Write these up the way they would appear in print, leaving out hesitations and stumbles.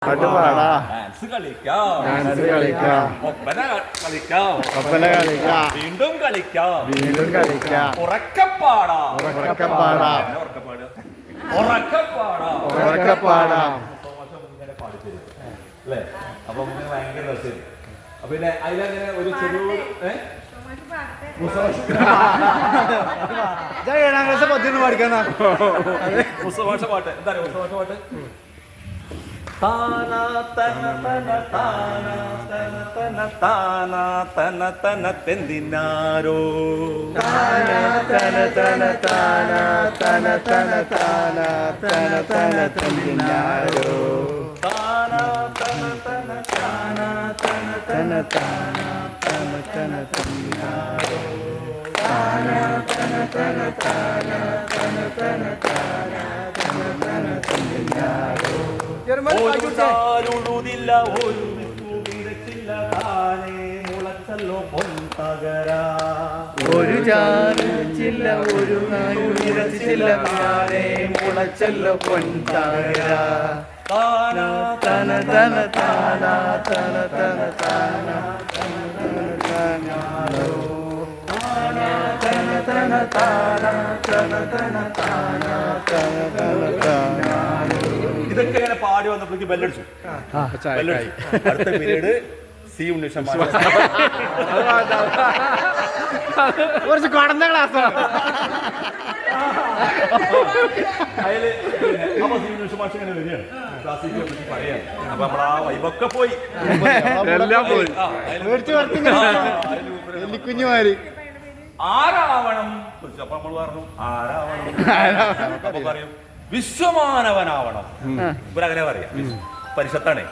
പാട്ട് പാടാ, ഡാൻസ് കളിക്കാം, ഡാൻസ് കളിക്കാം, ഒപ്പന കളിക്കാം, ഒപ്പന കളിക്കാം, വീണ്ടും കളിക്കാം, വീണ്ടും കളിക്കാം, ഉറക്കപ്പാടാ, ഉറക്കപ്പാടാ, ഉറക്കപ്പാടാ, ഉറക്കപ്പാടാ. അല്ലേ? അപ്പൊ നമുക്ക് ഭയങ്കര രസം. അപ്പൊ പിന്നെ അതിലങ്ങനെ ഒരു ചെറിയ ഏഴാം ക്ലാസ് പത്തിന്ന് പഠിക്കുന്ന ഉത്സവഭാഷ പാട്ട്. എന്താ പറയുക ഉത്സവഭാഷ പാട്ട്? താന തന തന താന തന തന താന തന തന തെന്തിനാരോ താന തന തന താന തന തന താന തന തന തന്നിനാരോ താന തന തന താന തന തന താന തന തന തന്നിനാരോ താന തന തന താന തന തന താന തന തന തന്നിനാരോ. ഒരു ചാലുഴുതില്ല ഒരു വിരച്ചില്ല താനേ മുളച്ചല്ലോ പൊൻതകര. ഒരു ചാലിച്ചില്ല ഒരു നായുരച്ചില്ല താനേ മുളച്ചല്ലോ പൊൻതകര. താന തന തന താന തന തന താന തന തന താനാരോ താന തന തന താന തന തന താന തന തന താനാരോ. ഇതൊക്കെ ഇങ്ങനെ പാടി വന്നപ്പോഴേക്ക് ബെല്ലടിച്ചു. അടുത്ത പീരീഡ് സി ഉണ്ണിഷൻ കുറച്ച് കടന്ന ക്ലാസ്. അതില് അപ്പൊ സി ഉണ്ണിഷൻ മാഷ് ഇങ്ങനെ വരികയാണ് ക്ലാസ്സിൽ പറയാണ്. അപ്പൊ നമ്മൾ ആ വൈബൊക്കെ പോയി എല്ലാം പോയി കുഞ്ഞുമാരി ആരാവണം. അപ്പൊ നമ്മൾ പറഞ്ഞു ആരാവണം. അപ്പൊ പറയും വിശ്വമാനവനാവണം. ഇവരങ്ങനെ പറയാം. പരിഷത്താണ്.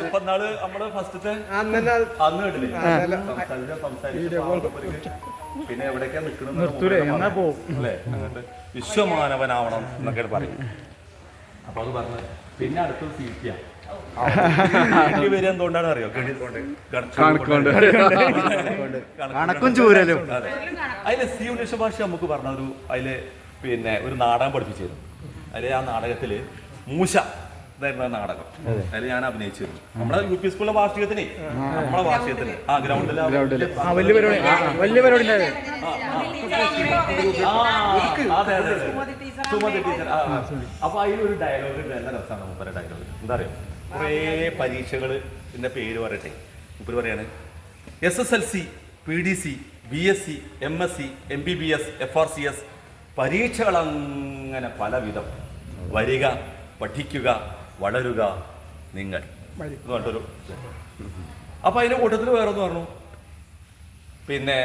ഇപ്പൊ നാള് നമ്മള് ഫസ്റ്റത്തെ അന്ന് കേട്ടില്ലേ പിന്നെ എവിടേക്കാ നിക്കണെന്ന് അല്ലേ? അങ്ങോട്ട് വിശ്വമാനവനാവണം എന്നൊക്കെ പറയും. അപ്പൊ അത് പറഞ്ഞ് പിന്നെ അടുത്തത് സീറ്റിയാണ്. വരെ എന്തുകൊണ്ടാണ് അറിയോ? കണക്കും ചൂരലും. അതില് സി ഉന്നേഷ ഭാഷ നമുക്ക് പറഞ്ഞ ഒരു അതില് പിന്നെ ഒരു നാടകം പഠിപ്പിച്ചിരുന്നു. അതിൽ ആ നാടകത്തില് മൂശ ഇതായിരുന്നു ആ നാടകം. അതിൽ ഞാൻ അഭിനയിച്ചിരുന്നു. നമ്മളെ യു പി സ്കൂളിലെ വാർഷികത്തിന് നമ്മളെ വാർഷികത്തിന് ആ ഗ്രൗണ്ടിൽ സുമതി ടീച്ചർ. അപ്പൊ അതിലൊരു ഡയലോഗ് ഉണ്ട്. നല്ല രസമാണ് മൂപ്പര ഡയലോഗ്. എന്താ പറയുക? കുറേ പരീക്ഷകളുടെ പേര് പറയട്ടെ. മൂപ്പര് പറയാണ് SSLC, PDC, BSc, MSc, MBBS, FRCS പരീക്ഷകളങ്ങനെ പലവിധം. വരിക, പഠിക്കുക, വളരുക നിങ്ങൾ എന്ന് പറഞ്ഞിട്ടൊരു. അപ്പൊ അതിന്റെ കൂട്ടത്തിൽ വേറൊന്ന് പറഞ്ഞു. പിന്നെ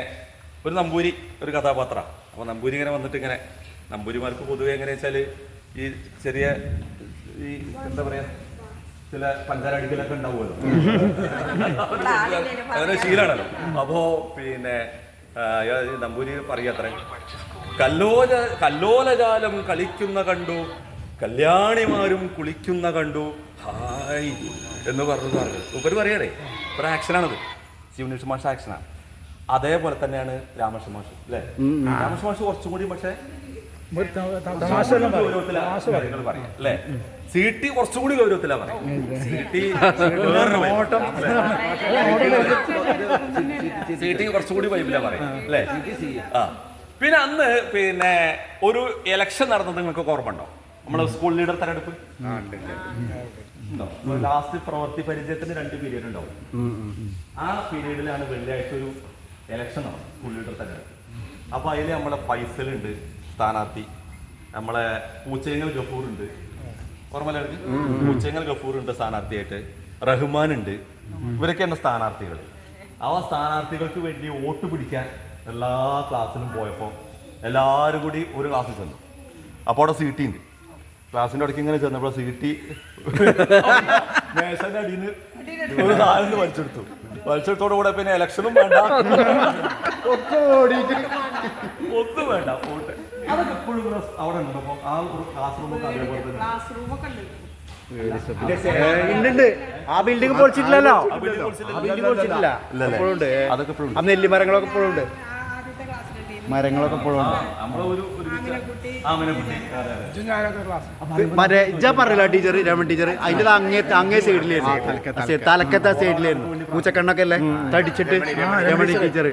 ഒരു നമ്പൂരി ഒരു കഥാപാത്ര. അപ്പൊ നമ്പൂരി ഇങ്ങനെ വന്നിട്ട് ഇങ്ങനെ നമ്പൂരിമാർക്ക് പൊതുവെ എങ്ങനെ വെച്ചാല് ഈ ചെറിയ ഈ എന്താ പറയാ ചില പഞ്ചാര അടിക്കലൊക്കെ ഉണ്ടാവുമല്ലോ. അങ്ങനെ ശീലമാണല്ലോ. അപ്പോ പിന്നെ നമ്പൂരി പറയാത്ര കല്ലോലജാലം കളിക്കുന്ന കണ്ടു, കല്യാണിമാരും കുളിക്കുന്ന കണ്ടു, ഹായ് എന്ന് പറഞ്ഞു. ഉപരി പറയണേ ഒരു ആക്ഷനാണത്. ശിവനീഷ് മാഷ ആക്ഷനാണ്. അതേപോലെ തന്നെയാണ് രാമകൃഷ്ണ മാഷ് അല്ലേ? രാമകൃഷ്ണ മാഷ് കുറച്ചും കൂടി പക്ഷെ ഗൗരവത്തിലാണ് പറയാം അല്ലേ? സീട്ടി കുറച്ചും കൂടി ഗൗരവത്തിലാ പറയാം. സീട്ടി കുറച്ചും കൂടി വൈബിലാ പറയാം അല്ലേ? ആ പിന്നെ അന്ന് പിന്നെ ഒരു ഇലക്ഷൻ നടന്നത് നിങ്ങൾക്ക് ഓർമ്മ ഉണ്ടോ? നമ്മളെ സ്കൂൾ ലീഡർ തെരഞ്ഞെടുപ്പ്. ലാസ്റ്റ് പ്രവൃത്തി പരിചയത്തിന് 2 പീരീഡ് ഉണ്ടാവും. ആ പീരീഡിലാണ് വെള്ളിയാഴ്ച ഒരു ഇലക്ഷൻ നടന്നത്, സ്കൂൾ ലീഡർ തെരഞ്ഞെടുപ്പ്. അപ്പൊ അതിൽ നമ്മളെ ഫൈസലുണ്ട് സ്ഥാനാർത്ഥി, നമ്മളെ പൂച്ചേങ്ങൽ ഗഫൂർ ഉണ്ട്. ഓർമ്മല്ലേ? പൂച്ചേങ്ങൽ ഗഫൂർ ഉണ്ട് സ്ഥാനാർത്ഥിയായിട്ട്. റഹ്മാൻ ഉണ്ട്. ഇവരൊക്കെയാണ് സ്ഥാനാർത്ഥികൾ. ആ സ്ഥാനാർത്ഥികൾക്ക് വേണ്ടി വോട്ട് പിടിക്കാൻ എല്ലാ ക്ലാസ്സിലും പോയപ്പോൾ എല്ലാവരും കൂടി ഒരു ക്ലാസ്സിൽ ചെന്നു. അപ്പോൾ അവിടെ സീറ്റി ഉണ്ട്. ക്ലാസ്സിൻ്റെ ഇടയ്ക്ക് ഇങ്ങനെ ചെന്നപ്പോൾ സീറ്റി മേശന്റെ അടിയിൽ നിന്ന് ഒരു സാധനം വലിച്ചെടുത്തോടു കൂടെ പിന്നെ ഇലക്ഷനും വേണ്ട, ഒന്നും വേണ്ട, വോട്ട്. അതൊക്കെ എപ്പോഴും അവിടെ ഉണ്ട്. അപ്പോൾ ആ ഒരു ക്ലാസ് റൂമൊക്കെ അതേപോലെ തന്നെ ആ ബിൽഡിംഗ് പൊളിച്ചിട്ടില്ലല്ലോ. നെല്ലിമരങ്ങളൊക്കെ ഇപ്പോഴും ഉണ്ട്. മരങ്ങളൊക്കെ ഇപ്പോഴും ഉണ്ട്. നമ്മളെ ഒരു ആമിനക്കുട്ടി മറ്റേ ഇജ്ജ പറയല ടീച്ചർ രമൺ ടീച്ചർ അതിന്റെ അങ്ങേ സൈഡിലായിരുന്നു തലക്കത്തെ സൈഡിലായിരുന്നു പൂച്ചക്കണ്ണൊക്കെ അല്ലേ തടിച്ചിട്ട് രമണി ടീച്ചർ